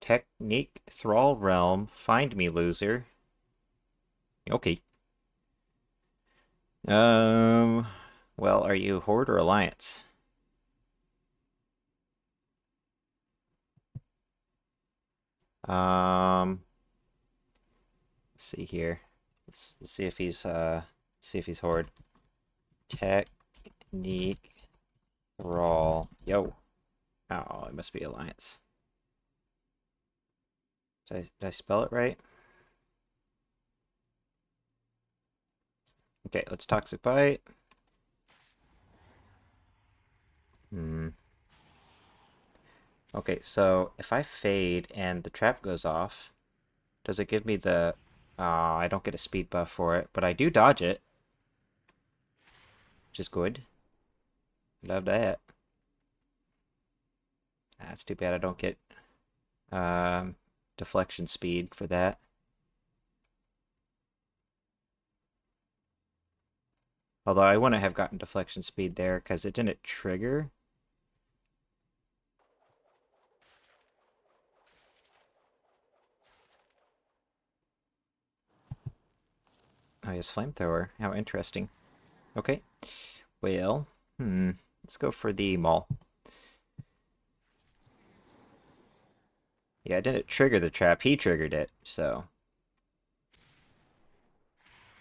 Technique, Thrall Realm, find me, loser. Okay. Um, well, are you Horde or Alliance? Um, let's see here. Let's see if he's Horde. Technique, Thrall. Yo. Oh, it must be Alliance. Did I spell it right? Okay, let's Toxic Bite. Hmm. Okay, so if I fade and the trap goes off, does it give me the... Oh, I don't get a speed buff for it, but I do dodge it, which is good. Love that. That's too bad I don't get um, deflection speed for that. Although I wouldn't have gotten deflection speed there because it didn't trigger. Oh, he has flamethrower. How interesting. Okay. Well, let's go for the maul. Yeah, I didn't trigger the trap. He triggered it, so...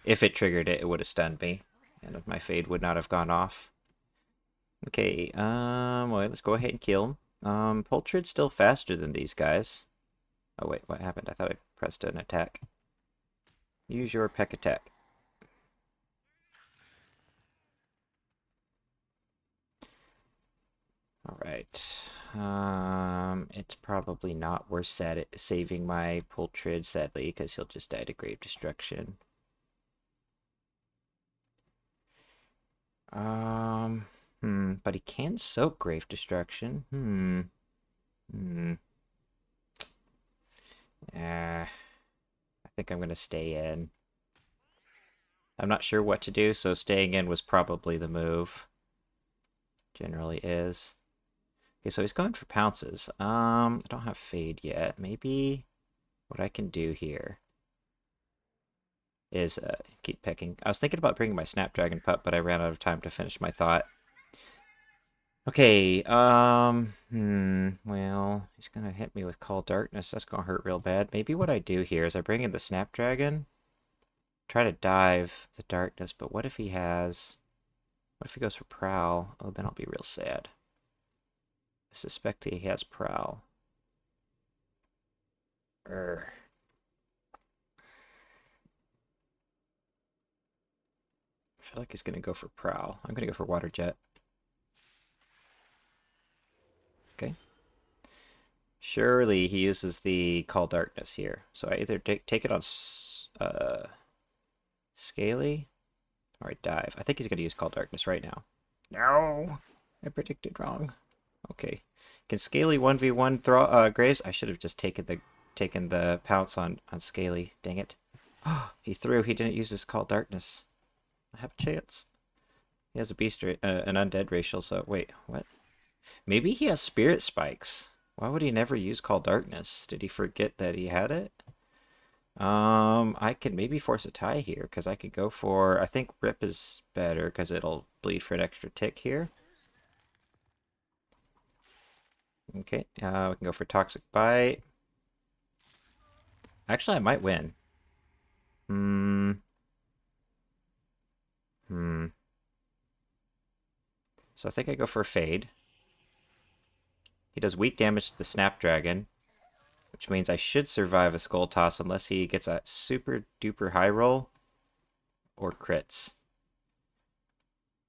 If it triggered it, it would have stunned me. And my fade would not have gone off. Okay, well, let's go ahead and kill him. Poltrid's still faster than these guys. Oh, wait, what happened? I thought I pressed an attack. Use your peck attack. Alright. It's probably not worth saving my Poltrid, sadly, because he'll just die to Grave Destruction. But he can soak Grave Destruction. I think I'm gonna stay in. I'm not sure what to do, so staying in was probably the move. Generally is. Okay, so he's going for pounces. I don't have fade yet. Maybe what I can do here is keep pecking. I was thinking about bringing my Snapdragon pup, but I ran out of time to finish my thought. Okay, well, he's gonna hit me with Call Darkness. That's gonna hurt real bad. Maybe what I do here is I bring in the Snapdragon, try to dive the darkness, but what if he has... What if he goes for Prowl? Oh, then I'll be real sad. I suspect he has Prowl. Urgh. I feel like he's gonna go for Prowl. I'm gonna go for Water Jet. Okay. Surely he uses the Call Darkness here. So I either take it on Scaly or I dive. I think he's gonna use Call Darkness right now. No! I predicted wrong. Okay. Can Scaly 1v1 Graves? I should have just taken the pounce on Scaly. Dang it. He threw. He didn't use his Call Darkness. I have a chance. He has a beast, an undead racial, so wait, what? Maybe he has spirit spikes. Why would he never use Call Darkness? Did he forget that he had it? I can maybe force a tie here, because I could go for... I think Rip is better, because it'll bleed for an extra tick here. Okay, we can go for Toxic Bite. Actually, I might win. So I think I go for a Fade. He does weak damage to the Snapdragon, which means I should survive a Skull Toss unless he gets a super duper high roll or crits.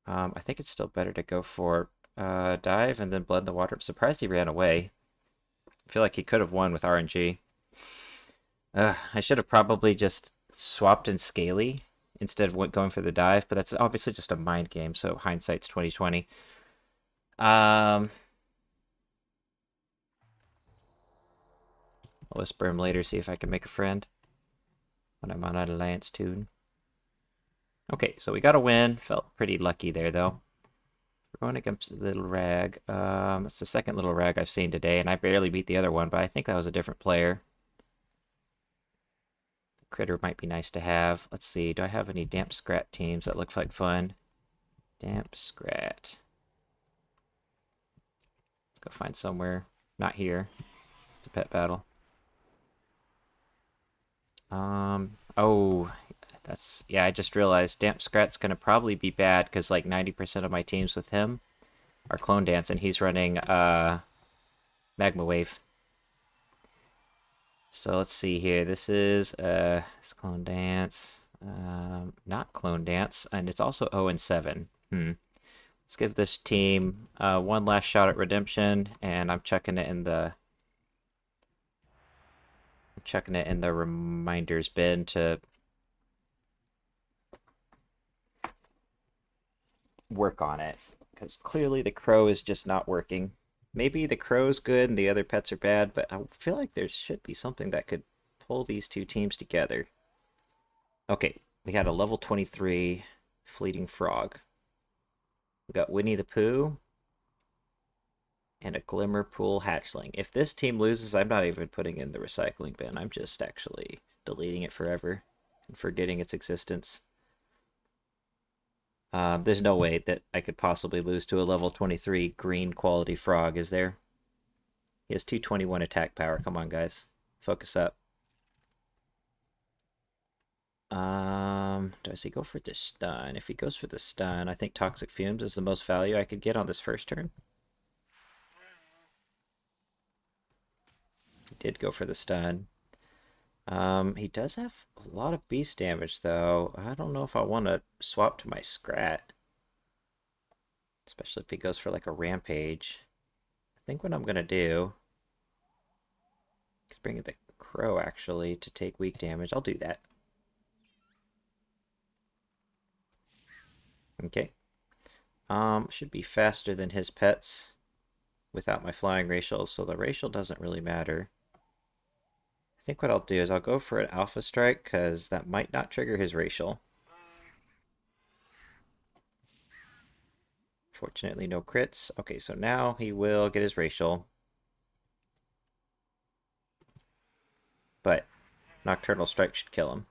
I think it's still better to go for Dive and then Blood in the Water. I'm surprised he ran away. I feel like he could have won with RNG. I should have probably just swapped in Scaly instead of going for the dive, but that's obviously just a mind game, so hindsight's 2020. I'll whisper him later, see if I can make a friend when I'm on an Alliance tune. Okay, so we got a win. Felt pretty lucky there, though. going against the little rag. It's the second little rag I've seen today, and I barely beat the other one, but I think that was a different player. Critter might be nice to have. Let's see, do I have any damp scrat teams that look like fun? Damp scrat. Let's go find somewhere. Not here. It's a pet battle. Oh, yeah, I just realized damp scrat's gonna probably be bad because like 90% of my teams with him are clone dance, and he's running magma wave. So let's see here. This is it's clone dance, not clone dance, and it's also 0 and 7. Let's give this team one last shot at redemption, and I'm checking it in the reminders bin to work on it, because clearly the crow is just not working. Maybe the crow's good and the other pets are bad, but I feel like there should be something that could pull these two teams together. Okay, we had a level 23 fleeting frog. We got Winnie the Pooh and a Glimmerpool hatchling. If this team loses, I'm not even putting in the recycling bin. I'm just actually deleting it forever and forgetting its existence. There's no way that I could possibly lose to a level 23 green quality frog, is there? He has 221 attack power. Come on, guys. Focus up. Does he go for the stun? If he goes for the stun, I think Toxic Fumes is the most value I could get on this first turn. He did go for the stun. He does have a lot of beast damage, though. I don't know if I want to swap to my Scrat. Especially if he goes for, like, a Rampage. I think what I'm going to do is bring in the Crow, actually, to take weak damage. I'll do that. Okay. Should be faster than his pets without my flying racial, so the racial doesn't really matter. I think what I'll do is I'll go for an Alpha Strike, because that might not trigger his racial. Fortunately, no crits. Okay, so now he will get his racial. But Nocturnal Strike should kill him.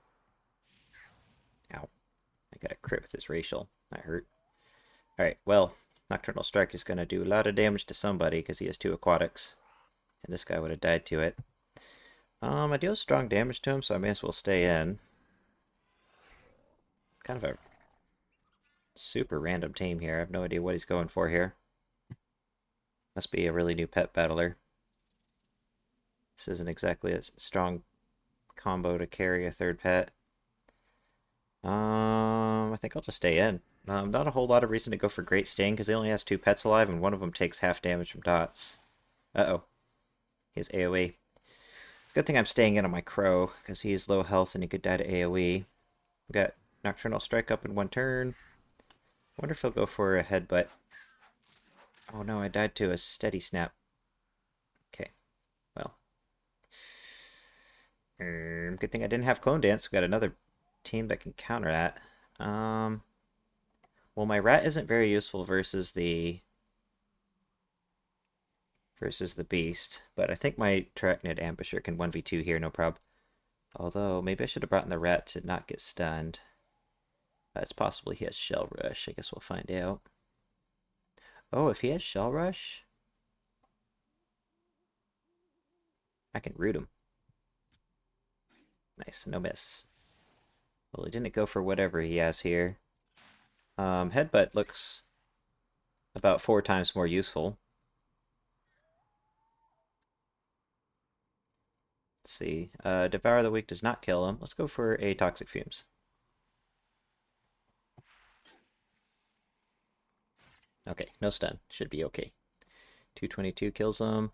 Ow. I got a crit with his racial. That hurt. Alright, well, Nocturnal Strike is going to do a lot of damage to somebody because he has 2 aquatics. And this guy would have died to it. I deal strong damage to him, so I may as well stay in. Kind of a super random team here. I have no idea what he's going for here. Must be a really new pet battler. This isn't exactly a strong combo to carry a third pet. I think I'll just stay in. Not a whole lot of reason to go for Great Sting, because he only has 2 pets alive, and one of them takes half damage from dots. Uh-oh. He has AoE. It's a good thing I'm staying in on my Crow, because he is low health and he could die to AoE. We got Nocturnal Strike up in 1 turn. Wonder if he'll go for a Headbutt. Oh no, I died to a Steady Snap. Okay, well. Good thing I didn't have Clone Dance. We got another team that can counter that. Well, my rat isn't very useful versus the beast, but I think my Terracnid Ambusher can 1v2 here, no prob. Although, maybe I should have brought in the rat to not get stunned. It's possible he has Shell Rush. I guess we'll find out. Oh, if he has Shell Rush, I can root him. Nice, no miss. Well, he didn't go for whatever he has here. Headbutt looks about 4 times more useful. Let's see. Devour the Weak does not kill him. Let's go for a Toxic Fumes. Okay, no stun. Should be okay. 222 kills him.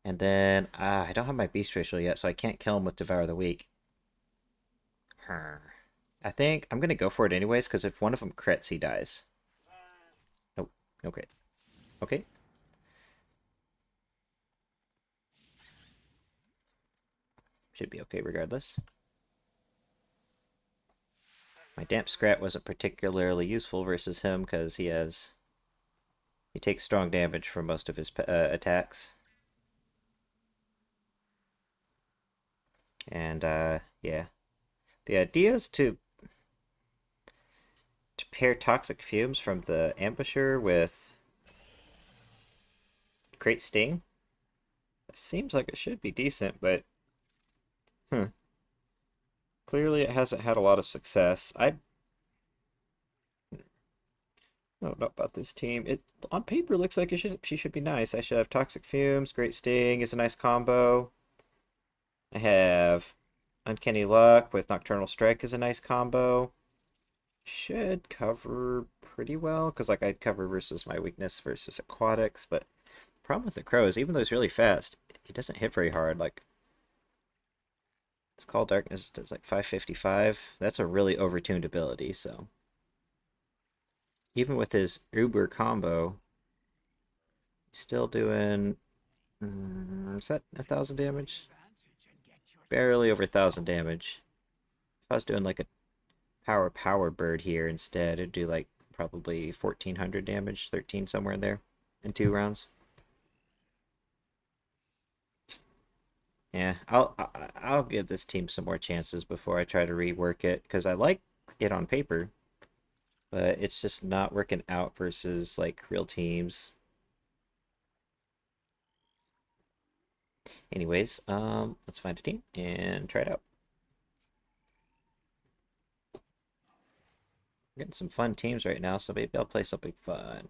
And then, I don't have my Beast Racial yet, so I can't kill him with Devour the Weak. I think I'm going to go for it anyways, because if one of them crits, he dies. Nope, no crit. Okay. Should be okay regardless. My damp scrat wasn't particularly useful versus him because he takes strong damage from most of his attacks. And yeah, the idea is to pair toxic fumes from the ambusher with great sting. It seems like it should be decent, but huh. Clearly it hasn't had a lot of success. I don't know about this team. It on paper looks like she should be nice. I should have toxic fumes, great sting is a nice combo. I have uncanny luck with nocturnal strike is a nice combo. Should cover pretty well because like I'd cover versus my weakness versus aquatics, but problem with the crow is even though he's really fast, he doesn't hit very hard. Like his Call Darkness does like 555. That's a really overtuned ability, so even with his Uber combo, he's still doing is that 1,000 damage? Barely over 1,000 damage. If I was doing like a power bird here instead, it'd do like probably 1,400 damage, 13 somewhere in there in 2 rounds. Yeah, I'll give this team some more chances before I try to rework it because I like it on paper, but it's just not working out versus like real teams. Anyways, let's find a team and try it out. We're getting some fun teams right now, so maybe I'll play something fun.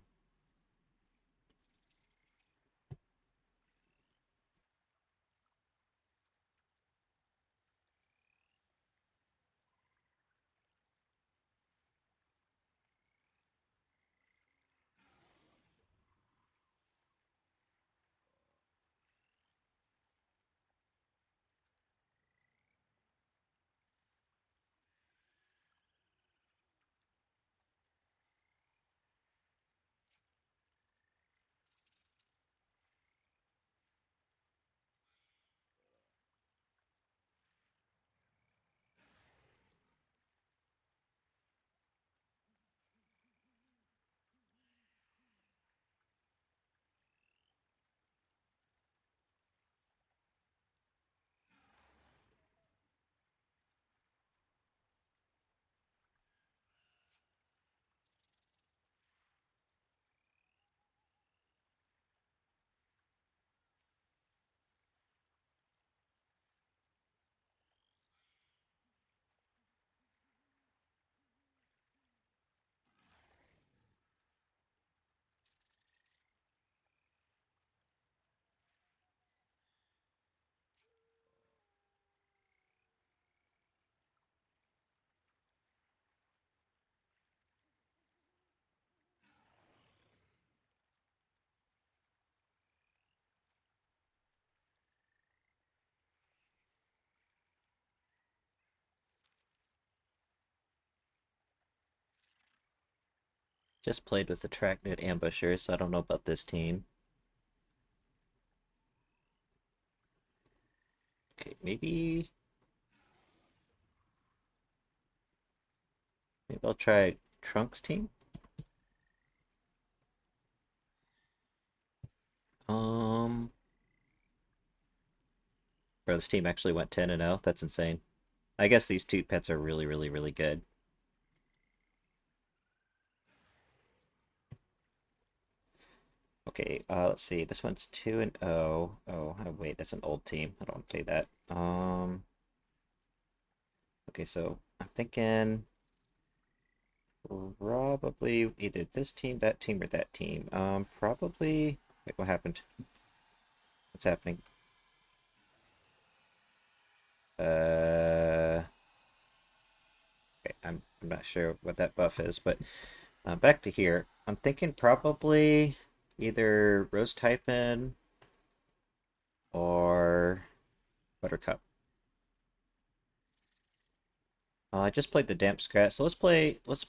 Just played with the Tracknet Ambusher, so I don't know about this team. Okay, maybe I'll try Trunks team. Um, Bro, this team actually went 10-0. That's insane. I guess these two pets are really, really, really good. Okay, let's see. This one's 2-0. Oh, wait, that's an old team. I don't want to play that. Okay, so I'm thinking probably either this team, or that team. Probably. Wait, what happened? What's happening? Okay, I'm not sure what that buff is, but back to here. I'm thinking probably either Rose Typin or Buttercup. I just played the Damp Scrat, so let's play Rose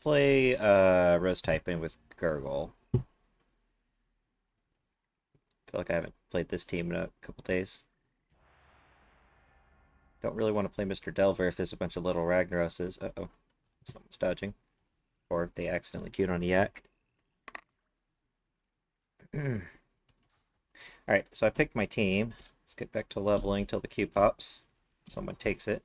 Typin with Gurgle. I feel like I haven't played this team in a couple days. Don't really want to play Mr. Delver if there's a bunch of little Ragnaroses. Uh-oh. Someone's dodging. Or they accidentally queued on a yak. Alright, so I picked my team. Let's get back to leveling till the queue pops. Someone takes it.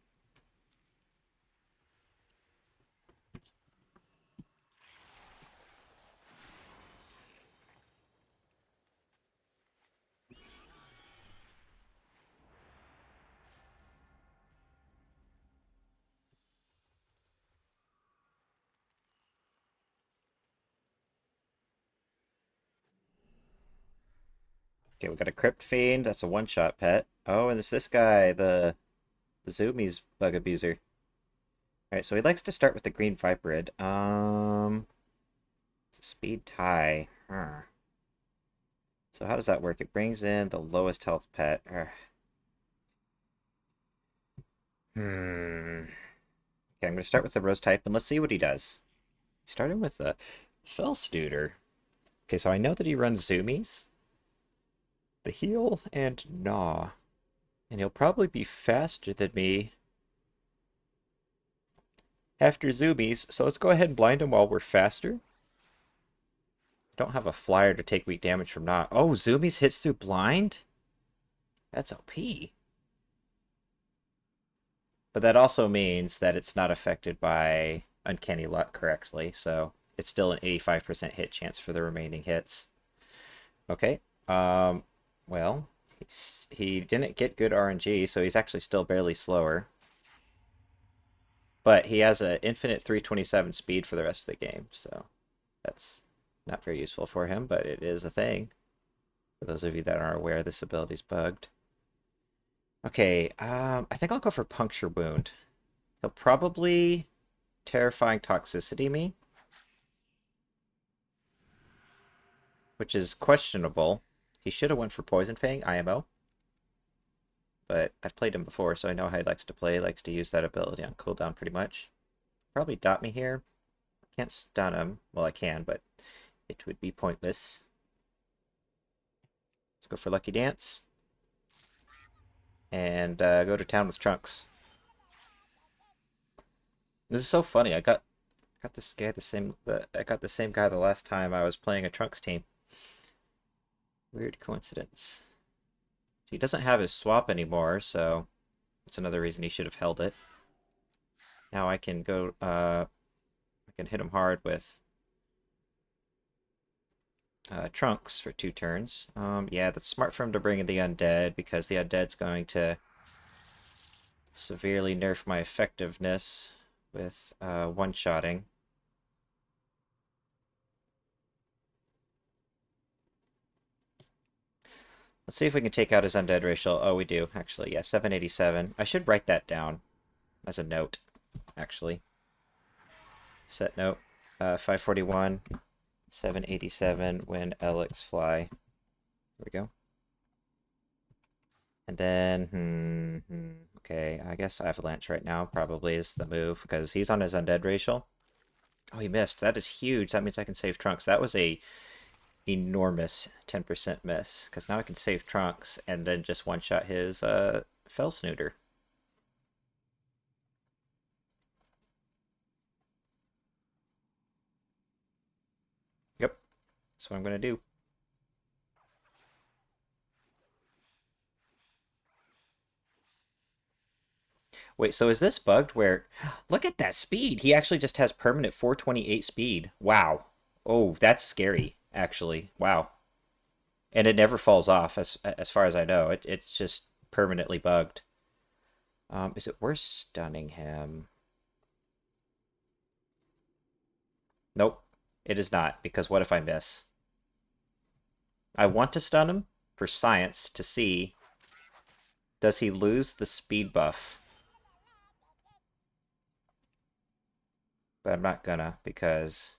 Okay, we got a Crypt Fiend. That's a one-shot pet. Oh, and it's this guy, the Zoomies bug abuser. Alright, so he likes to start with the green Viperid. It's a speed tie. Huh. So how does that work? It brings in the lowest health pet. Okay, I'm going to start with the Rose type, and let's see what he does. Starting with the Fellsnooter. Okay, so I know that he runs Zoomies, the Heal, and Gnaw. And he'll probably be faster than me after Zoomies, so let's go ahead and blind him while we're faster. Don't have a flyer to take weak damage from Gnaw. Oh, Zoomies hits through blind? That's OP. But that also means that it's not affected by Uncanny Luck correctly, so it's still an 85% hit chance for the remaining hits. Okay, well, he didn't get good RNG, so he's actually still barely slower. But he has an infinite 327 speed for the rest of the game, so that's not very useful for him, but it is a thing. For those of you that aren't aware, this ability's bugged. Okay, I think I'll go for Puncture Wound. He'll probably Terrifying Toxicity me, which is questionable. He should have went for Poison Fang, IMO. But I've played him before, so I know how he likes to play. He likes to use that ability on cooldown pretty much. Probably dot me here. Can't stun him. Well, I can, but it would be pointless. Let's go for Lucky Dance. And go to town with Trunks. This is so funny. I got this guy I got the same guy the last time I was playing a Trunks team. Weird coincidence. He doesn't have his swap anymore, so that's another reason he should have held it. Now I can go I can hit him hard with Trunks for 2 turns. Yeah, that's smart for him to bring in the Undead, because the Undead's going to severely nerf my effectiveness with one-shotting. Let's see if we can take out his Undead racial. Oh, we do, actually. Yeah, 787. I should write that down as a note, actually. Set note. 541, 787 when Alex fly. There we go. And then, okay, I guess Avalanche right now probably is the move, because he's on his Undead racial. Oh, he missed. That is huge. That means I can save Trunks. That was a enormous 10% miss, because now I can save Trunks and then just one-shot his Fellsnooter. Yep, that's what I'm going to do. Wait, so is this bugged where... Look at that speed! He actually just has permanent 428 speed. Wow. Oh, that's scary, actually. Wow. And it never falls off, as far as I know. It's just permanently bugged. Is it worth stunning him? Nope. It is not, because what if I miss? I want to stun him for science to see, does he lose the speed buff? But I'm not gonna, because...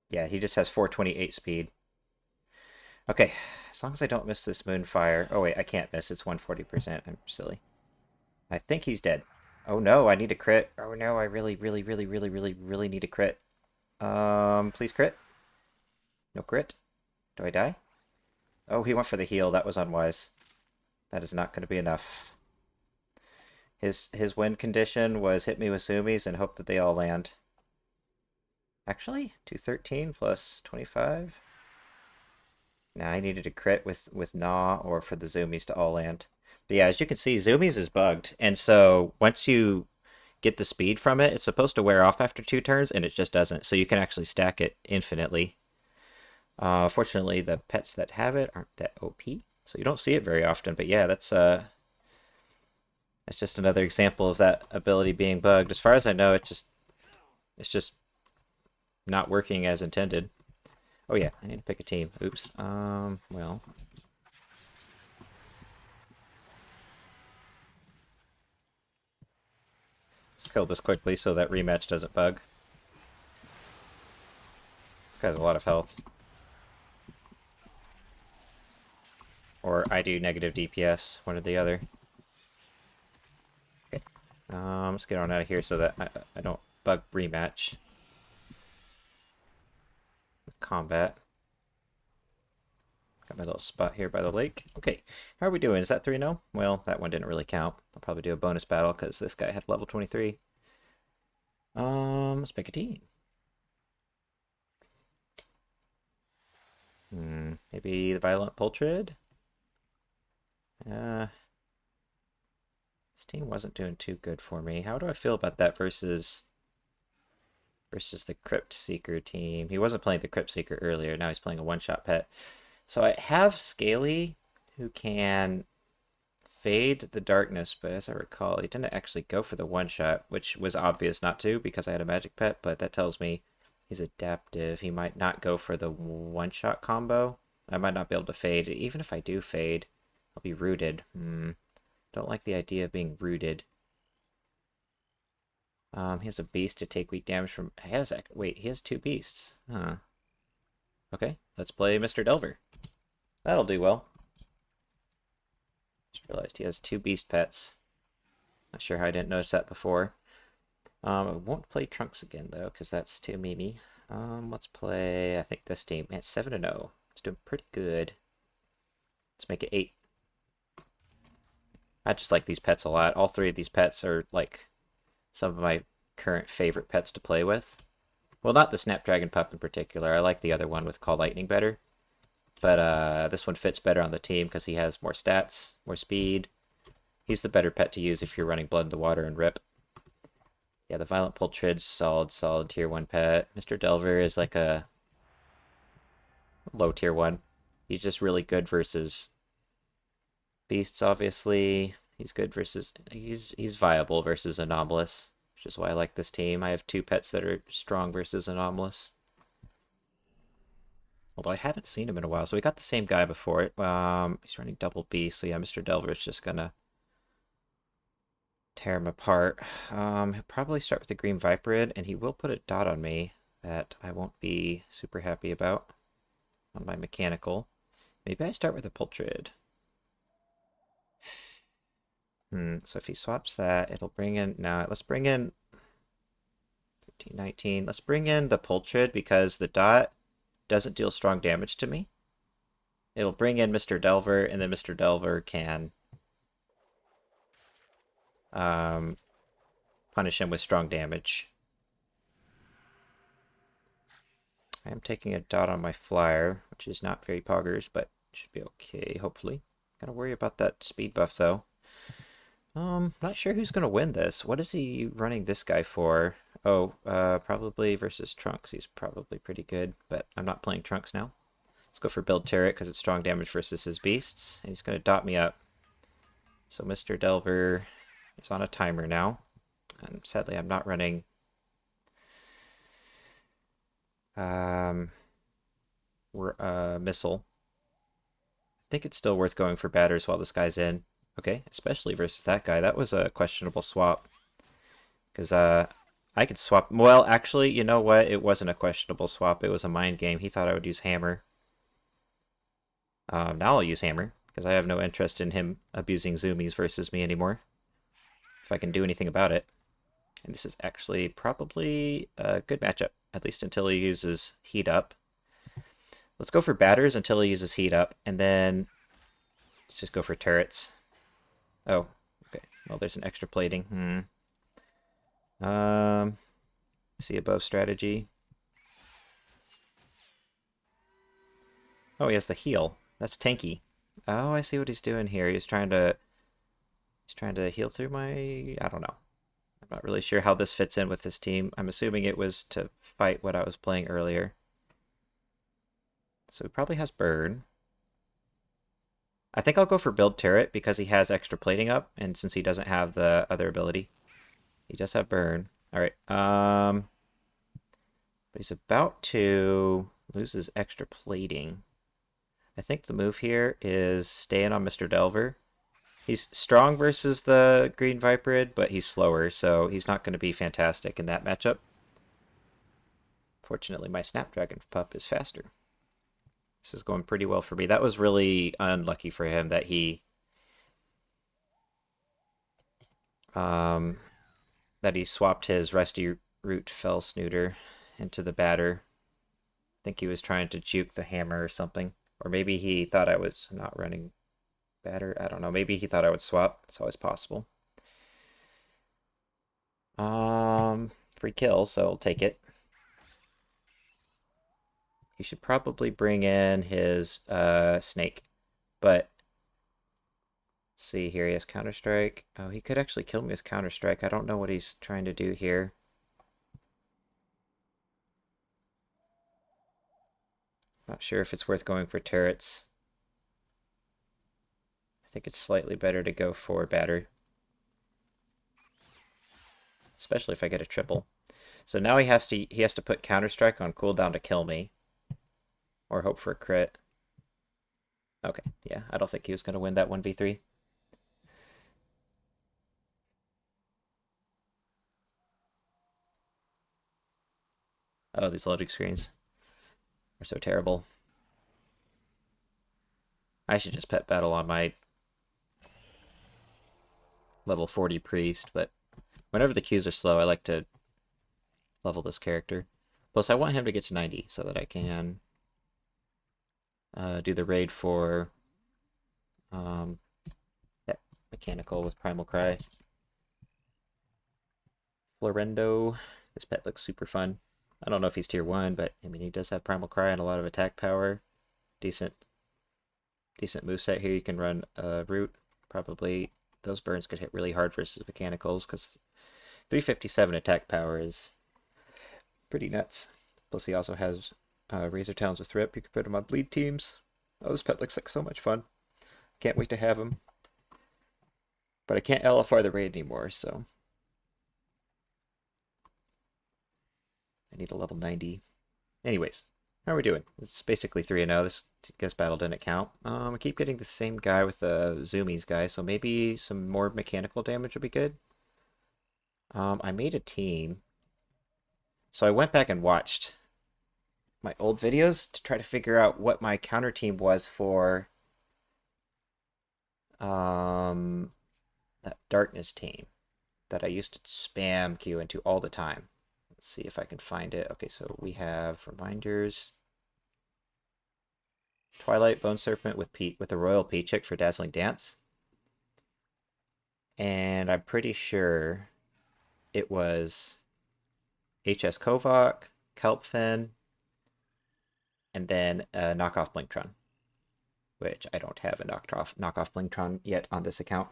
Yeah, he just has 428 speed. Okay, as long as I don't miss this Moonfire... Oh wait, I can't miss, it's 140%, I'm silly. I think he's dead. Oh no, I need a crit. Oh no, I really need a crit. Please crit. No crit. Do I die? Oh, he went for the heal. That was unwise. That is not going to be enough. His win condition was hit me with zoomies and hope that they all land. Actually, 213 plus 25. Nah, I needed a crit with Gnaw or for the zoomies to all land. But yeah, as you can see, zoomies is bugged. And so once you get the speed from it, it's supposed to wear off after 2 turns, and it just doesn't. So you can actually stack it infinitely. Fortunately, the pets that have it aren't that OP, so you don't see it very often. But yeah, that's just another example of that ability being bugged. As far as I know, it's just not working as intended. Oh yeah, I need to pick a team. Oops. Well. Let's kill this quickly so that rematch doesn't bug. This guy's a lot of health. Or I do negative DPS, one or the other. Okay. Let's get on out of here so that I don't bug rematch with combat. Got my little spot here by the lake. Okay, how are we doing? Is that 3-0? Well, that one didn't really count. I'll probably do a bonus battle because this guy had level 23. Let's pick a team. Maybe the Violent Pultrid? This team wasn't doing too good for me. How do I feel about that versus the Crypt Seeker team? He wasn't playing the Crypt Seeker earlier. Now he's playing a one-shot pet. So I have Scaly, who can fade the darkness, but as I recall, he didn't actually go for the one-shot, which was obvious not to because I had a magic pet, but that tells me he's adaptive. He might not go for the one-shot combo. I might not be able to fade. Even if I do fade, I'll be rooted. Don't like the idea of being rooted. He has a beast to take weak damage from... Wait, he has 2 beasts. Huh. Okay, let's play Mr. Delver. That'll do well. Just realized he has 2 beast pets. Not sure how I didn't notice that before. I won't play Trunks again, though, because that's too memey. Let's play, I think this team. Man, 7-0. It's doing pretty good. Let's make it 8. I just like these pets a lot. All 3 of these pets are, like, some of my current favorite pets to play with. Well, not the Snapdragon Pup in particular. I like the other one with Call Lightning better. But this one fits better on the team because he has more stats, more speed. He's the better pet to use if you're running Blood in the Water and Rip. Yeah, the Violent Pultrid's solid tier 1 pet. Mr. Delver is like a low tier 1. He's just really good versus beasts, obviously. He's good versus... He's viable versus Anomalous, which is why I like this team. I have 2 pets that are strong versus Anomalous. Although I haven't seen him in a while, so we got the same guy before it. He's running double beast, so yeah, Mr. Delver is just gonna tear him apart. He'll probably start with the Green Viperid, and he will put a dot on me that I won't be super happy about on my mechanical. Maybe I start with a Pultrid. So if he swaps that, it'll bring in... Now, let's bring in 13, 19. Let's bring in the Pultrid because the dot doesn't deal strong damage to me. It'll bring in Mr. Delver, and then Mr. Delver can punish him with strong damage. I am taking a dot on my flyer, which is not very poggers, but should be okay, hopefully. Gotta worry about that speed buff, though. Not sure who's gonna win this. What is he running this guy for? Oh, probably versus Trunks. He's probably pretty good, but I'm not playing Trunks now. Let's go for Build Turret, because it's strong damage versus his beasts, and he's gonna dot me up. So Mr. Delver is on a timer now, and sadly I'm not running Missile. I think it's still worth going for batters while this guy's in. Okay, especially versus that guy. That was a questionable swap. Because I could swap... Well, actually, you know what? It wasn't a questionable swap. It was a mind game. He thought I would use Hammer. Now I'll use Hammer, because I have no interest in him abusing zoomies versus me anymore. If I can do anything about it. And this is actually probably a good matchup, at least until he uses Heat Up. Let's go for batters until he uses Heat Up, and then let's just go for turrets. Oh, okay. Well, there's an extra plating. See above strategy. Oh, he has the heal. That's tanky. Oh, I see what he's doing here. He's trying to heal through my... I don't know. I'm not really sure how this fits in with his team. I'm assuming it was to fight what I was playing earlier. So he probably has burn. I think I'll go for build turret because he has extra plating up, and since he doesn't have the other ability, he does have burn. All right. But he's about to lose his extra plating. I think the move here is staying on Mr. Delver. He's strong versus the Green Viperid, but he's slower, so he's not going to be fantastic in that matchup. Fortunately, my Snapdragon pup is faster. This is going pretty well for me. That was really unlucky for him that he um, swapped his Rusty Root Fell Snooter into the batter. I think he was trying to juke the hammer or something. Or maybe he thought I was not running batter. I don't know. Maybe he thought I would swap. It's always possible. Free kill, so I'll take it. He should probably bring in his snake. But let's see here, he has Counter-Strike. Oh, he could actually kill me with Counter-Strike. I don't know what he's trying to do here. Not sure if it's worth going for turrets. I think it's slightly better to go for batter. Especially if I get a triple. So now he has to put Counter-Strike on cooldown to kill me. Or hope for a crit. Okay, yeah, I don't think he was going to win that 1v3. Oh, these loading screens are so terrible. I should just pet battle on my level 40 priest, but whenever the queues are slow, I like to level this character. Plus, I want him to get to 90 so that I can do the raid for that mechanical with Primal Cry. Florendo. This pet looks super fun. I don't know if he's tier 1, but I mean, he does have Primal Cry and a lot of attack power. Decent moveset here. You can run Root. Probably those burns could hit really hard versus mechanicals because 357 attack power is pretty nuts. Plus, he also has Razor Talons with Rip. You can put him on bleed teams. Oh, this pet looks like so much fun. Can't wait to have him. But I can't LFR the raid anymore, so I need a level 90. Anyways, how are we doing? It's basically 3-0. This guess battle didn't count. I keep getting the same guy with the zoomies guy, so maybe some more mechanical damage would be good. I made a team. So I went back and watched my old videos to try to figure out what my counter team was for that darkness team that I used to spam queue into all the time. Let's see if I can find it. Okay, so we have reminders. Twilight Bone Serpent with the Royal Peachick for Dazzling Dance. And I'm pretty sure it was HS Kovok, Kelpfin, and then a knockoff Blinktron, which I don't have a knockoff Blinktron yet on this account.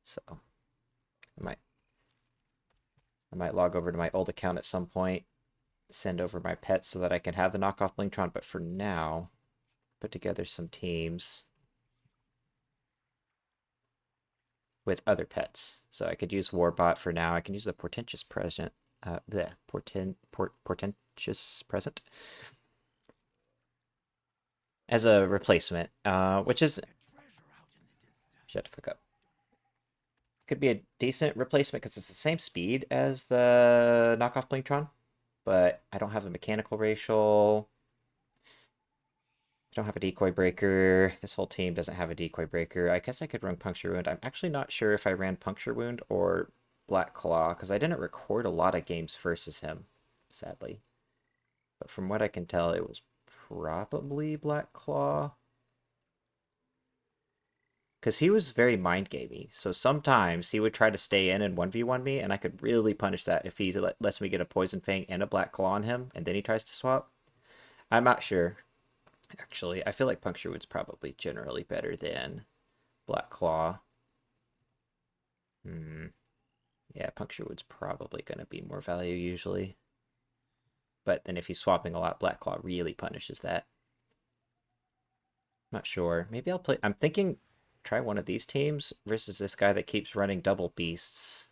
So I might log over to my old account at some point, send over my pets so that I can have the knockoff Blinktron, but for now, put together some teams with other pets. So I could use Warbot for now. I can use the Portentous Portentous Present as a replacement, which is shut the fuck up. Could be a decent replacement because it's the same speed as the knockoff Blinktron, but I don't have a mechanical racial. I don't have a decoy breaker. This whole team doesn't have a decoy breaker. I guess I could run Puncture Wound. I'm actually not sure if I ran Puncture Wound or Black Claw because I didn't record a lot of games versus him, sadly. But from what I can tell, it was probably Black Claw. Because he was very mind gamey. So sometimes he would try to stay in and 1v1 me, and I could really punish that if he lets me get a Poison Fang and a Black Claw on him, and then he tries to swap. I'm not sure. Actually, I feel like Puncture Wood's probably generally better than Black Claw. Yeah, Puncture Wood's probably going to be more value usually. But then if he's swapping a lot, Black Claw really punishes that. Not sure. Maybe I'll play... I'm thinking try one of these teams versus this guy that keeps running double beasts.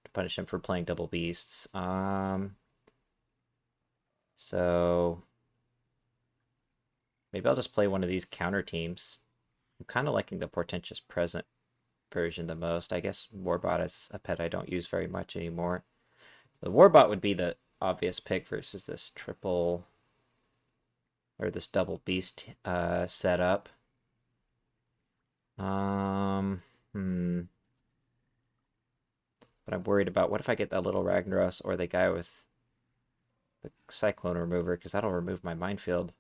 To punish him for playing double beasts. So... maybe I'll just play one of these counter teams. I'm kind of liking the Portentous Present version the most. I guess Warbot is a pet I don't use very much anymore. The Warbot would be the obvious pick versus this triple or this double beast setup. But I'm worried about what if I get that little Ragnaros or the guy with the Cyclone Remover, because that'll remove my Minefield.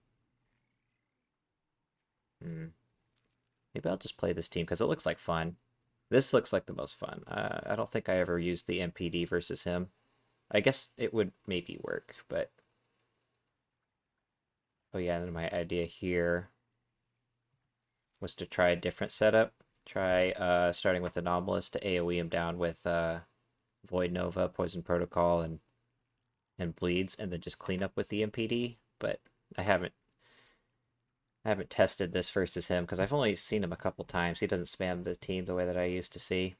Maybe I'll just play this team because it looks like fun. This looks like the most fun. I don't think I ever used the MPD versus him. I guess it would maybe work, but... oh yeah, and then my idea here was to try a different setup. Try starting with Anomalous to AoE him down with Void Nova, Poison Protocol, and Bleeds, and then just clean up with the MPD. But I haven't tested this versus him because I've only seen him a couple times. He doesn't spam the team the way that I used to see.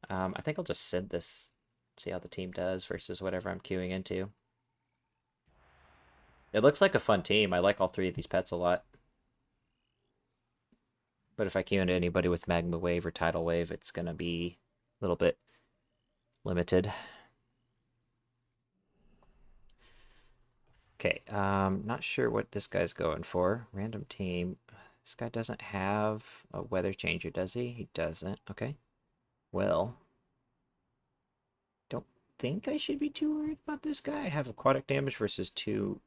I think I'll just send this, see how the team does versus whatever I'm queuing into. It looks like a fun team. I like all three of these pets a lot. But if I queue into anybody with Magma Wave or Tidal Wave, it's going to be a little bit limited. Okay, not sure what this guy's going for. Random team. This guy doesn't have a weather changer, does he? He doesn't. Okay. Well, don't think I should be too worried about this guy. I have aquatic damage versus two.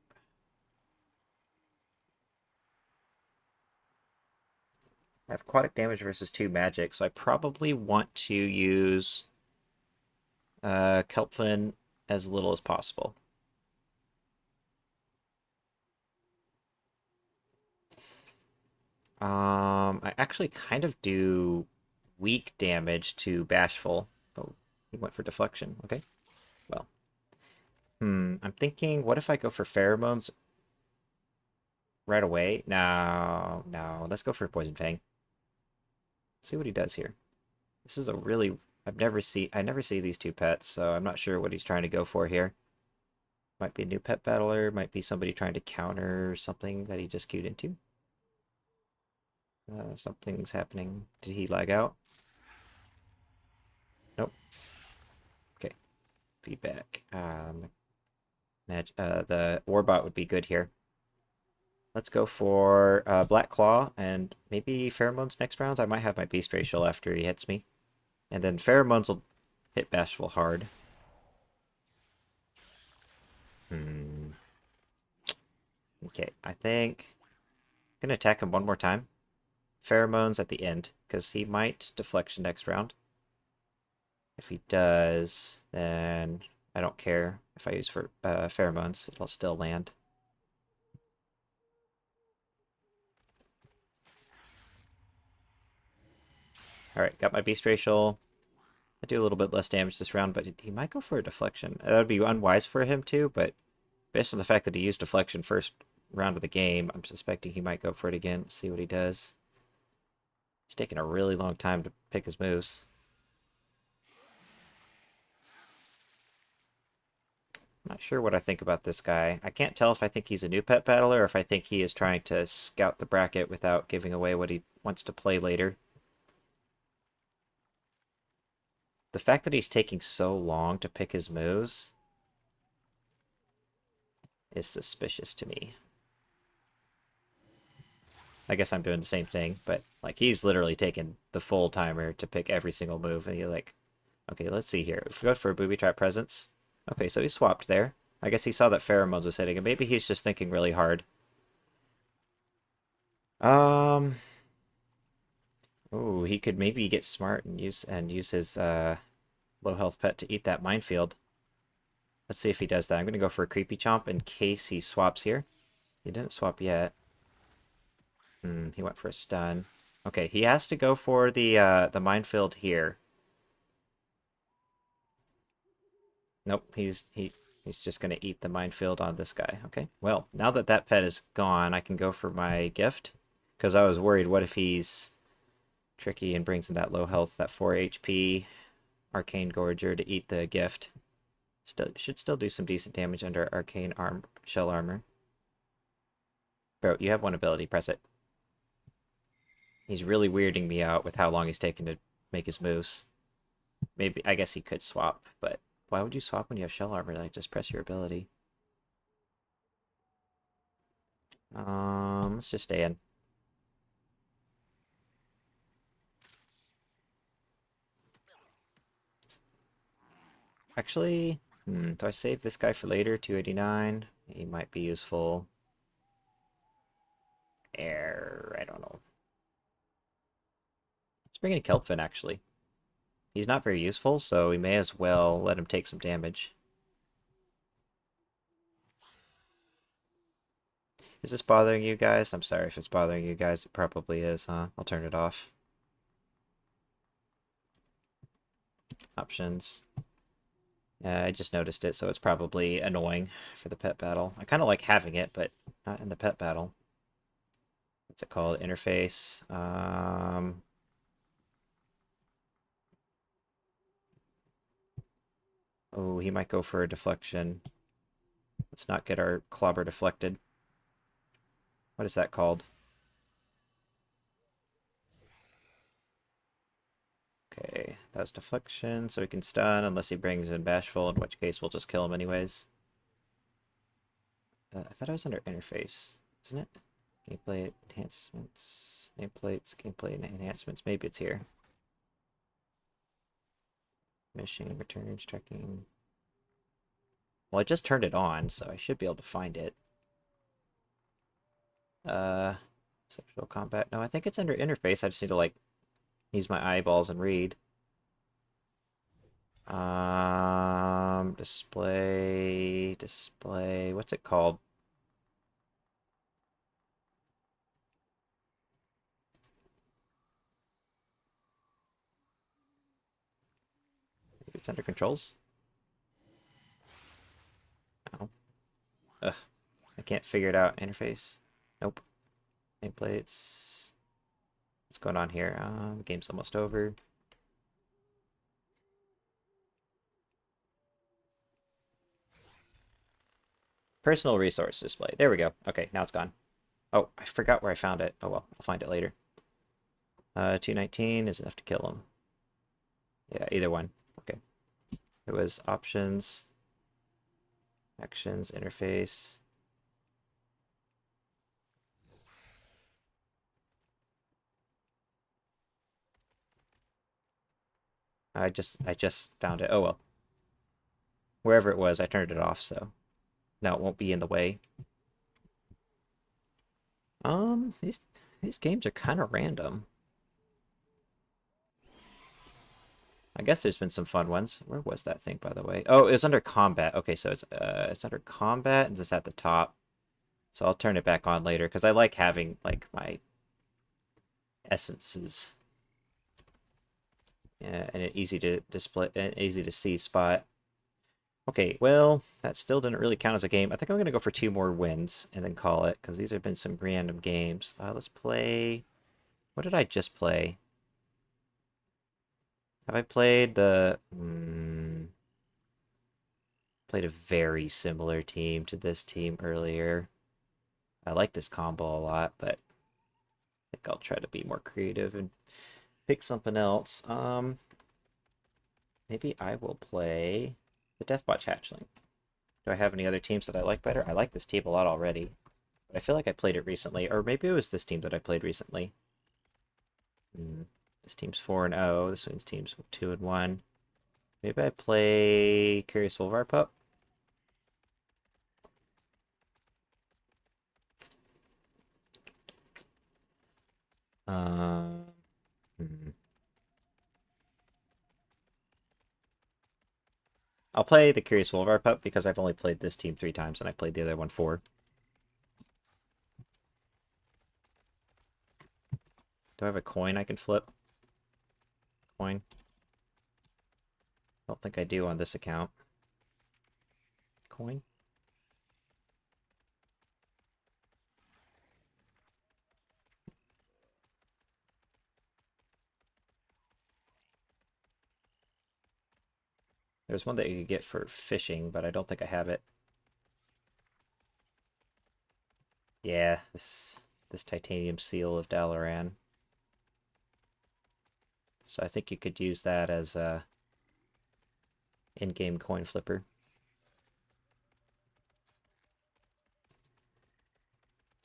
I have aquatic damage versus two magic, so I probably want to use Kelpfin as little as possible. I actually kind of do weak damage to Bashful. Oh, he went for deflection. Okay. Well. I'm thinking, what if I go for Pheromones right away? No, no. Let's go for Poison Fang. See what he does here. This is a really... I never see these two pets, so I'm not sure what he's trying to go for here. Might be a new pet battler, might be somebody trying to counter something that he just queued into. Something's happening. Did he lag out? Nope. Okay. Feedback. The Warbot would be good here. Let's go for Black Claw and maybe Pheromones next round. I might have my Beast Racial after he hits me. And then Pheromones will hit Bashful hard. Okay, I think I'm gonna attack him one more time. Pheromones at the end, because he might deflection next round. If he does, then I don't care if I use for Pheromones, it'll still land. Alright, got my Beast Racial. I do a little bit less damage this round, but he might go for a deflection. That would be unwise for him too, but based on the fact that he used deflection first round of the game, I'm suspecting he might go for it again. Let's see what he does. He's taking a really long time to pick his moves. I'm not sure what I think about this guy. I can't tell if I think he's a new pet battler or if I think he is trying to scout the bracket without giving away what he wants to play later. The fact that he's taking so long to pick his moves is suspicious to me. I guess I'm doing the same thing, but like he's literally taken the full timer to pick every single move, and you're like, okay, let's see here. If we go for a Booby Trap Presence, okay, so he swapped there. I guess he saw that Pheromones was hitting, and maybe he's just thinking really hard. Ooh, he could maybe get smart and use his low health pet to eat that minefield. Let's see if he does that. I'm gonna go for a creepy chomp in case he swaps here. He didn't swap yet. He went for a stun. Okay, he has to go for the minefield here. Nope, he's just gonna eat the minefield on this guy. Okay, well, now that that pet is gone, I can go for my gift. Because I was worried, what if he's tricky and brings in that low health, that 4 HP Arcane Gorger to eat the gift. Should still do some decent damage under Arcane Shell Armor. Bro, you have one ability, press it. He's really weirding me out with how long he's taking to make his moves. Maybe, I guess he could swap, but why would you swap when you have Shell Armor? Like, just press your ability. Let's just stay in. Actually, do I save this guy for later? 289? He might be useful. I don't know. Let's bring in Kelphin, actually. He's not very useful, so we may as well let him take some damage. Is this bothering you guys? I'm sorry if it's bothering you guys. It probably is, huh? I'll turn it off. Options. I just noticed it, so it's probably annoying for the pet battle. I kind of like having it, but not in the pet battle. What's it called? Interface. Oh, he might go for a deflection. Let's not get our clobber deflected. What is that called? Okay, that was deflection, so he can stun unless he brings in Bashful, in which case we'll just kill him anyways. I thought I was under interface, isn't it? Gameplay enhancements, nameplates, gameplay enhancements. Maybe it's here. Mission returns, tracking. Well, I just turned it on, so I should be able to find it. Social combat. No, I think it's under interface. I just need to, like, use my eyeballs and read. Display. What's it called? Maybe it's under controls? No. Ugh. I can't figure it out. Interface. Nope. Nameplates. What's going on here? The game's almost over. Personal resource display. There we go. Okay, now it's gone. Oh, I forgot where I found it. Oh well, I'll find it later. 219 is enough to kill him. Yeah, either one. Okay. It was options, actions, interface. I just found it. Oh well. Wherever it was, I turned it off, so now it won't be in the way. These games are kind of random. I guess there's been some fun ones. Where was that thing, by the way? Oh, it was under combat. Okay, so it's under combat and it's at the top. So I'll turn it back on later because I like having like my essences. Yeah, and an easy to display, an easy to see spot. Okay, well, that still didn't really count as a game. I think I'm gonna go for 2 more wins and then call it because these have been some random games. Let's play. What did I just play? Have I played the? Played a very similar team to this team earlier. I like this combo a lot, but I think I'll try to be more creative and pick something else. Maybe I will play the Deathwatch Hatchling. Do I have any other teams that I like better? I like this team a lot already. But I feel like I played it recently, or maybe it was this team that I played recently. This team's 4-0. This one's team's 2-1. Maybe I play Curious Wolvar Pup. Um, I'll play the Curious Wolvar Pup because I've only played this team 3 times and I played the other one 4. Do I have a coin I can flip? Coin? I don't think I do on this account. Coin? There's one that you could get for fishing, but I don't think I have it. Yeah, this titanium seal of Dalaran. So I think you could use that as a in-game coin flipper.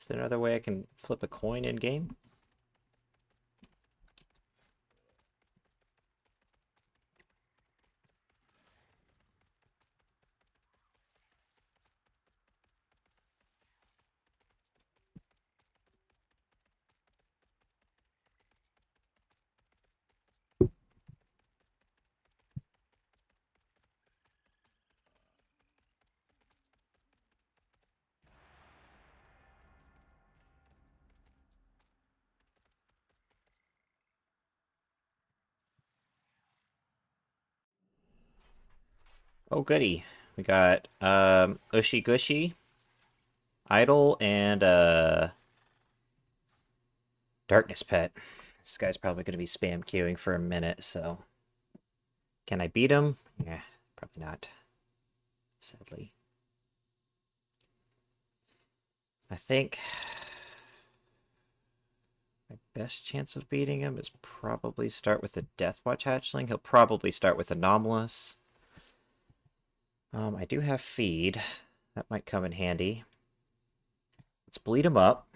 Is there another way I can flip a coin in-game? Oh, goody. We got Ushy Gushy, Idle, and Darkness Pet. This guy's probably going to be spam queuing for a minute, so... Can I beat him? Yeah, probably not. Sadly. I think... my best chance of beating him is probably start with the Deathwatch Hatchling. He'll probably start with Anomalous. I do have Feed. That might come in handy. Let's bleed him up.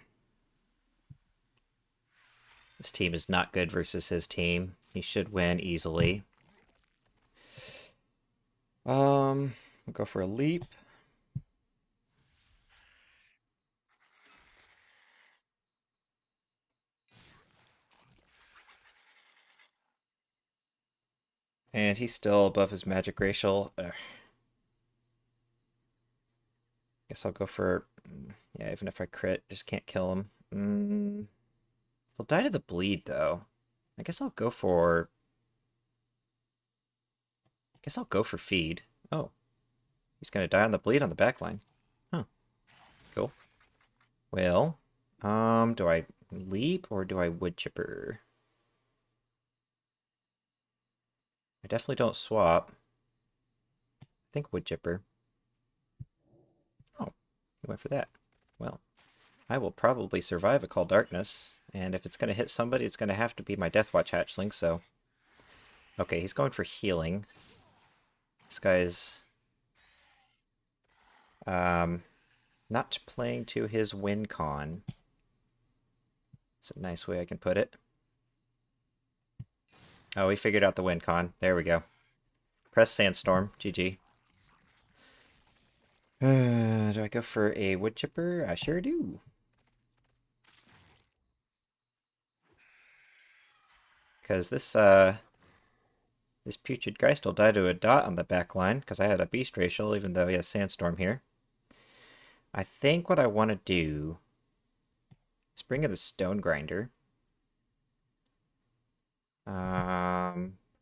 This team is not good versus his team. He should win easily. We'll go for a leap. And he's still above his magic racial. Ugh. Guess I'll go for... yeah, even if I crit, just can't kill him. He'll die to the bleed, though. I guess I'll go for... feed. Oh. He's gonna die on the bleed on the backline. Huh. Cool. Well, do I leap or do I wood chipper? I definitely don't swap. I think wood chipper. Oh, he went for that. Well, I will probably survive a Call Darkness, and if it's going to hit somebody, it's going to have to be my Deathwatch Hatchling, so... Okay, he's going for healing. This guy's... not playing to his win con. It's a nice way I can put it. Oh, he figured out the win con. There we go. Press Sandstorm. GG. Do I go for a wood chipper? I sure do. Because this Putrid Geist will die to a dot on the back line, because I had a Beast Racial, even though he has Sandstorm here. I think what I want to do is bring in the Stone Grinder.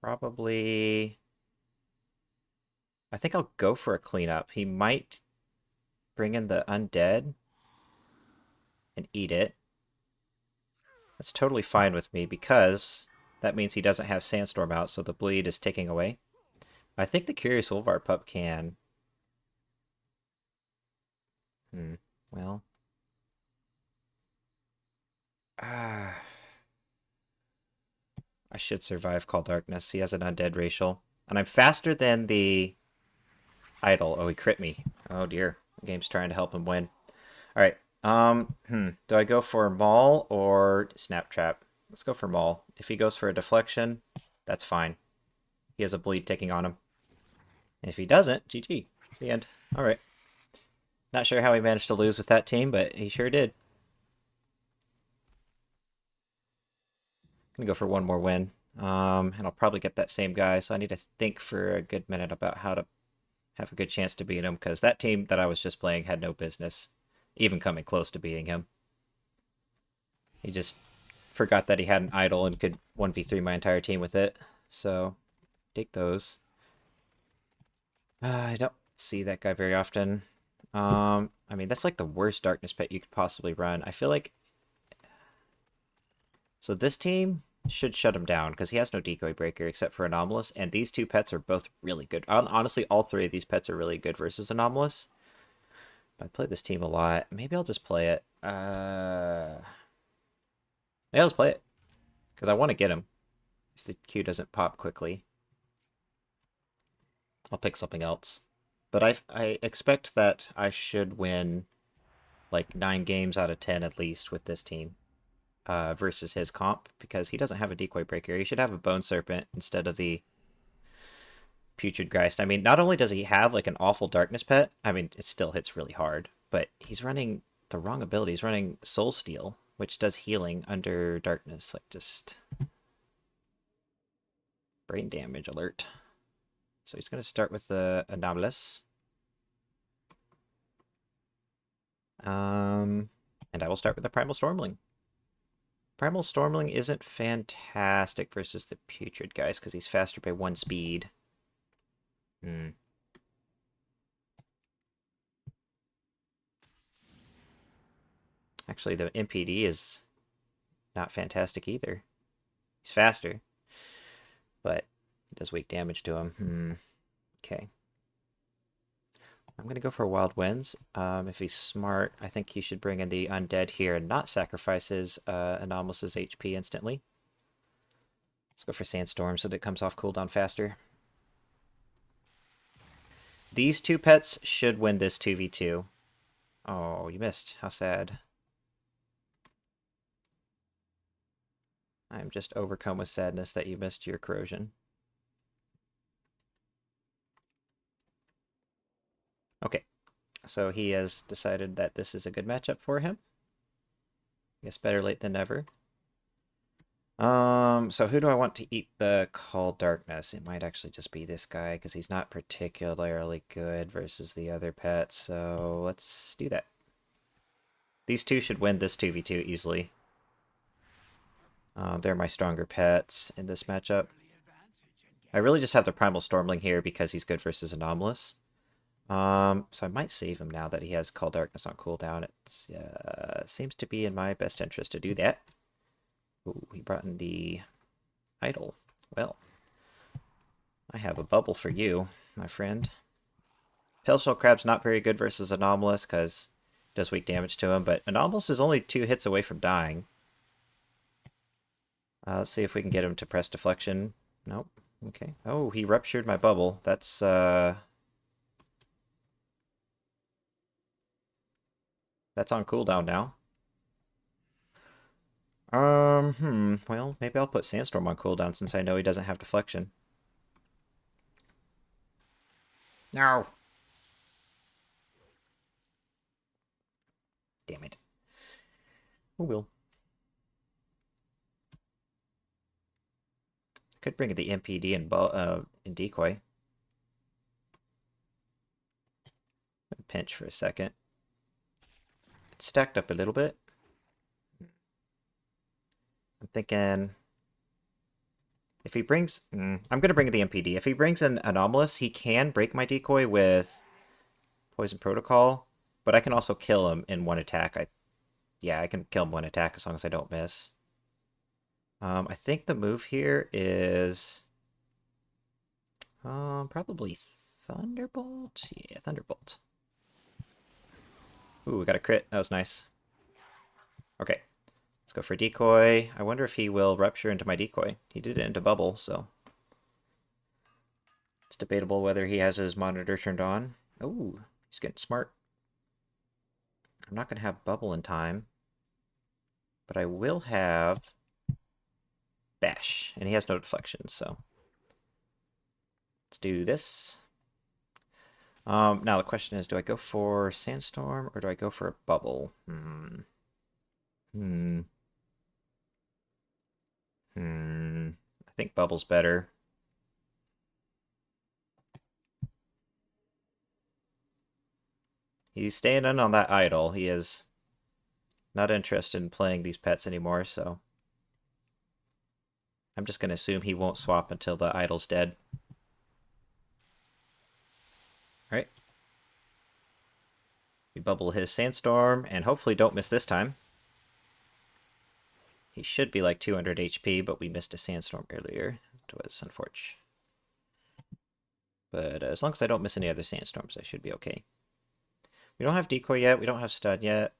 Probably... I think I'll go for a cleanup. He might bring in the Undead and eat it. That's totally fine with me, because that means he doesn't have Sandstorm out, so the bleed is ticking away. I think the Curious Wolvar Pup can. Well. I should survive Call Darkness. He has an Undead Racial. And I'm faster than the Idol. Oh, he crit me. Oh dear. The game's trying to help him win. Alright. Do I go for Maul or Snap Trap? Let's go for Maul. If he goes for a deflection, that's fine. He has a bleed ticking on him. And if he doesn't, GG. The end. Alright. Not sure how he managed to lose with that team, but he sure did. Gonna go for one more win. And I'll probably get that same guy, so I need to think for a good minute about how to have a good chance to beat him, because that team that I was just playing had no business even coming close to beating him. He just forgot that he had an idol and could 1v3 my entire team with it. So, take those. I don't see that guy very often. I mean, that's like the worst darkness pet you could possibly run. I feel like... So this team should shut him down, because he has no decoy breaker except for Anomalous, and these two pets are both really good. Honestly, all three of these pets are really good versus Anomalous. I play this team a lot. Maybe I'll just play it. Yeah, let's play it. Because I want to get him. If the Q doesn't pop quickly. I'll pick something else. But I expect that I should win like 9 games out of 10 at least with this team. Versus his comp, because he doesn't have a decoy breaker. He should have a Bone Serpent instead of the Putrid Geist. I mean, not only does he have like an awful darkness pet, I mean, it still hits really hard, but he's running the wrong ability. He's running Soul Steal, which does healing under darkness. Like, just brain damage alert. So he's going to start with the Anomalous. And I will start with the Primal Stormling. Primal Stormling isn't fantastic versus the Putrid Geist, because he's faster by 1 speed. Actually, the MPD is not fantastic either. He's faster, but it does weak damage to him. Okay. I'm going to go for Wild Winds. If he's smart, I think he should bring in the Undead here and not sacrifice his Anomalous's HP instantly. Let's go for Sandstorm so that it comes off cooldown faster. These two pets should win this 2v2. Oh, you missed. How sad. I'm just overcome with sadness that you missed your corrosion. Okay, so he has decided that this is a good matchup for him. I guess better late than never. So who do I want to eat the Call Darkness? It might actually just be this guy, because he's not particularly good versus the other pets, so let's do that. These two should win this 2v2 easily. They're my stronger pets in this matchup. I really just have the Primal Stormling here because he's good versus Anomalous. So I might save him now that he has Call Darkness on cooldown. It seems to be in my best interest to do that. Ooh, he brought in the idol. Well, I have a bubble for you, my friend. Pale-Shell Crab's not very good versus Anomalous because it does weak damage to him, but Anomalous is only 2 hits away from dying. Let's see if we can get him to press Deflection. Nope. Okay. Oh, he ruptured my bubble. That's on cooldown now. Well, maybe I'll put Sandstorm on cooldown since I know he doesn't have Deflection. No. Damn it. Oh, well. Could bring the MPD and Decoy. Pinch for a second. It's stacked up a little bit. I'm thinking... If he brings... I'm going to bring the MPD. If he brings an Anomalous, he can break my Decoy with Poison Protocol, but I can also kill him in 1 attack. Yeah, I can kill him 1 attack as long as I don't miss. I think the move here is... probably Thunderbolt? Yeah, Thunderbolt. Ooh, we got a crit. That was nice. Okay. Let's go for Decoy. I wonder if he will rupture into my Decoy. He did it into Bubble, so... It's debatable whether he has his monitor turned on. Ooh, he's getting smart. I'm not going to have Bubble in time. But I will have... Bash. And he has no deflection, so... Let's do this. Now the question is, do I go for Sandstorm or do I go for a Bubble? I think Bubble's better. He's staying in on that idol. He is not interested in playing these pets anymore, so I'm just going to assume he won't swap until the idol's dead. Alright. We bubble his Sandstorm, and hopefully don't miss this time. He should be like 200 HP, but we missed a Sandstorm earlier. It was unfortunate. But as long as I don't miss any other Sandstorms, I should be okay. We don't have Decoy yet. We don't have Stun yet.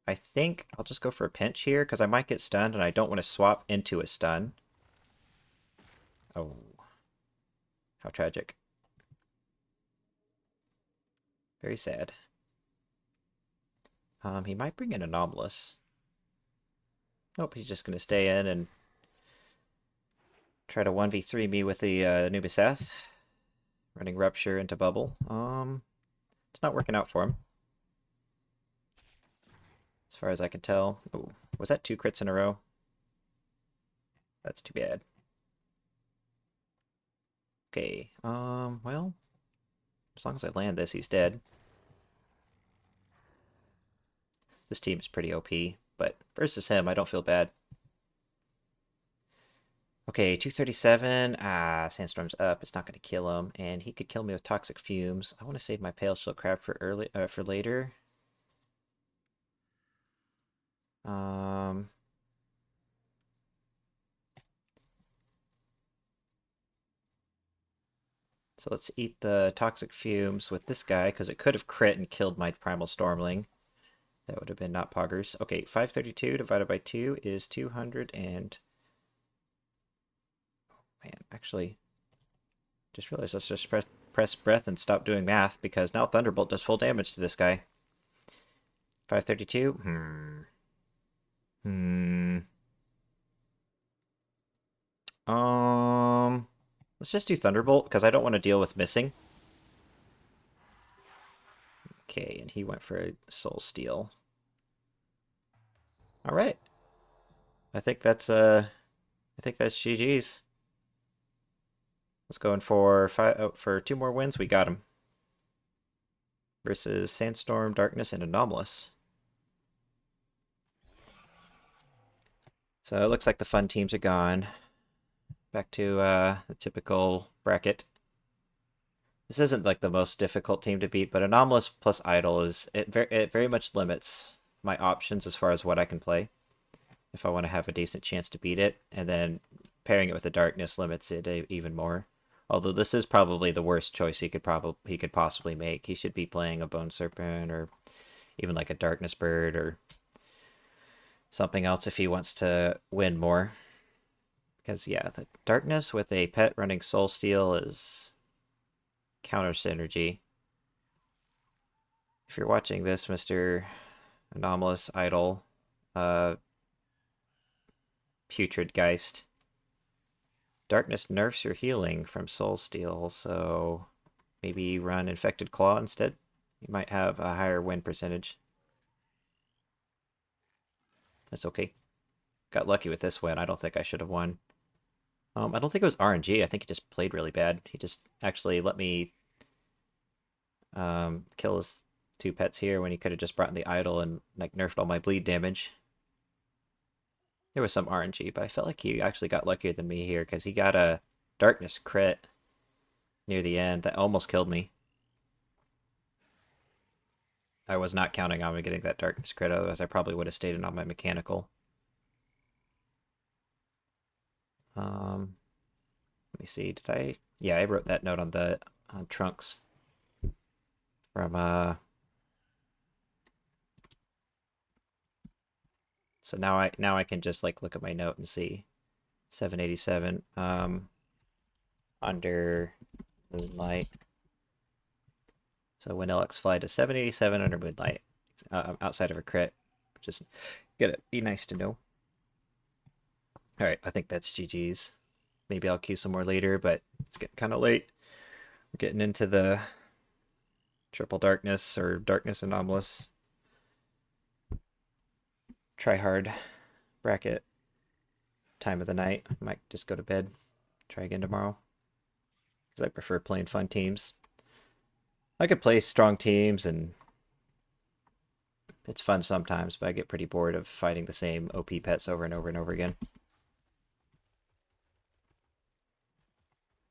I think I'll just go for a pinch here, because I might get stunned, and I don't want to swap into a stun. Oh. How tragic. Very sad. He might bring in Anomalous. Nope, he's just going to stay in and try to 1v3 me with the Nubisath. Running Rupture into Bubble. It's not working out for him. As far as I can tell. Oh, was that 2 crits in a row? That's too bad. Okay, well, as long as I land this, he's dead. This team is pretty OP, but versus him, I don't feel bad. Okay, 237. Sandstorm's up. It's not going to kill him, and he could kill me with Toxic Fumes. I want to save my Pale Shield Crab for later. So let's eat the Toxic Fumes with this guy, because it could have crit and killed my Primal Stormling. That would have been not poggers. Okay, 532 divided by 2 is 200 and... Oh, man, actually, just realized let's just press breath and stop doing math, because now Thunderbolt does full damage to this guy. 532? Let's just do Thunderbolt, because I don't want to deal with missing. Okay, and he went for a Soul Steal. Alright. I think that's GG's. Let's go in for 2 more wins. We got him. Versus Sandstorm, Darkness, and Anomalous. So it looks like the fun teams are gone. Back to the typical bracket. This isn't like the most difficult team to beat, but Anomalous plus Idol it very much limits my options as far as what I can play if I want to have a decent chance to beat it, and then pairing it with the Darkness limits it even more. Although this is probably the worst choice he could possibly make. He should be playing a Bone Serpent or even like a Darkness Bird or something else if he wants to win more. Because yeah, the Darkness with a pet running Soul Steal is counter synergy. If you're watching this, Mr. Anomalous Idol, Putrid Geist, Darkness nerfs your healing from Soul Steal, so maybe run Infected Claw instead. You might have a higher win percentage. That's okay. Got lucky with this win. I don't think I should have won. I don't think it was RNG. I think he just played really bad. He just actually let me kill his 2 pets here when he could have just brought in the idol and like nerfed all my bleed damage. There was some RNG, but I felt like he actually got luckier than me here because he got a Darkness crit near the end that almost killed me. I was not counting on getting that Darkness crit, otherwise I probably would have stayed in on my mechanical. Let me see, did I... Yeah, I wrote that note on Trunks from So now I can just like look at my note and see 787 under Moonlight. So when LX fly to 787 under Moonlight, outside of a crit, just be nice to know. All right, I think that's GG's. Maybe I'll queue some more later, but it's getting kind of late. We're getting into the Triple Darkness or Darkness Anomalous try hard bracket time of the night. I might just go to bed, try again tomorrow, because I prefer playing fun teams. I could play strong teams, and it's fun sometimes, but I get pretty bored of fighting the same OP pets over and over and over again.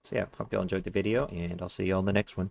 So yeah, hope you all enjoyed the video, and I'll see you all in the next one.